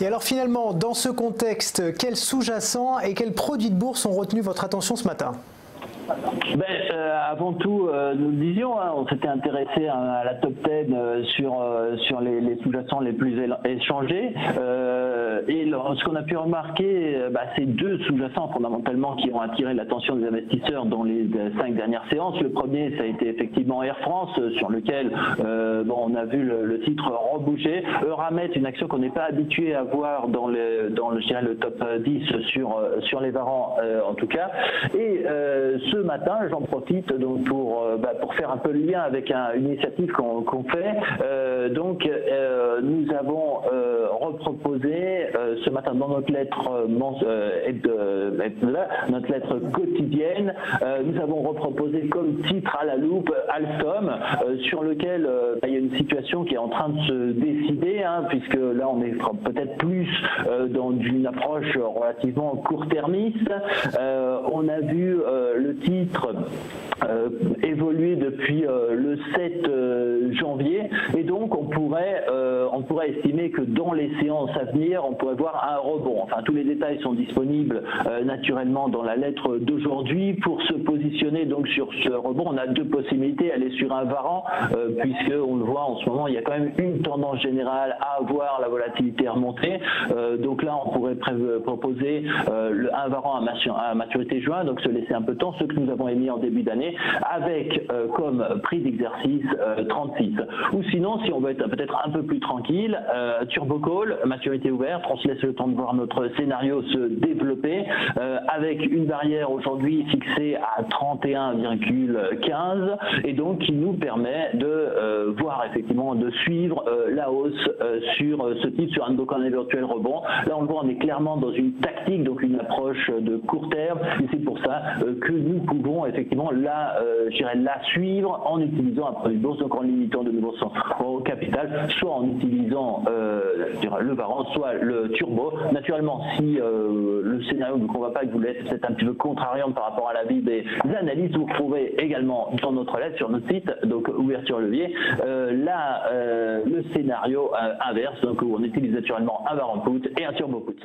Et alors finalement, dans ce contexte, quels sous-jacents et quels produits de bourse ont retenu votre attention ce matin ? Avant tout, nous le disions, on s'était intéressé à la top 10 sur les sous-jacents les plus échangés. Et ce qu'on a pu remarquer, c'est deux sous-jacents fondamentalement qui ont attiré l'attention des investisseurs dans les 5 dernières séances. Le premier, ça a été effectivement Air France, sur lequel on a vu le titre rebouger. Euramet, une action qu'on n'est pas habitué à voir dans le top 10 sur les varans en tout cas. Et ce matin, j'en profite donc pour faire un peu le lien avec une initiative qu'on fait. Nous avons reproposé ce matin dans notre lettre notre lettre quotidienne, nous avons reproposé comme titre à la loupe Alstom, sur lequel il y a une situation qui est en train de se décider, puisque là on est peut-être plus dans une approche relativement court-termiste. On a vu le titre évoluer depuis le 7 janvier, et donc on pourrait estimer que dans les séances à venir, on pourrait voir un rebond. Enfin, tous les détails sont disponibles naturellement dans la lettre d'aujourd'hui. Pour se positionner donc sur ce rebond, on a deux possibilités: aller sur un varan, puisque on le voit en ce moment, il y a quand même une tendance générale à voir la volatilité remonter. Donc là, on pourrait proposer un varan à maturité juin, donc se laisser un peu de temps, ce que nous avons émis en début d'année, avec comme prix d'exercice 36. Ou sinon, si on veut être peut-être un peu plus tranquille, Turbo Call, maturité ouverte, on se laisse le temps de voir notre scénario se développer, avec une barrière aujourd'hui fixée à 31,15, et donc qui nous permet de voir effectivement, de suivre la hausse sur ce titre, sur un éventuel rebond. Là, on le voit, on est clairement dans une tactique, donc une approche de court terme, et c'est pour ça que nous pouvons effectivement la suivre en utilisant un produit de bourse, donc en limitant de nouveau son capital, soit en utilisant le varan, soit le turbo. Naturellement, si le scénario ne vous convainc pas et que vous laisse peut-être un petit peu contrariant par rapport à l'avis des analystes, vous retrouvez également dans notre lettre sur notre site, donc ouverture levier, le scénario inverse, donc où on utilise naturellement un varan put et un turbo put.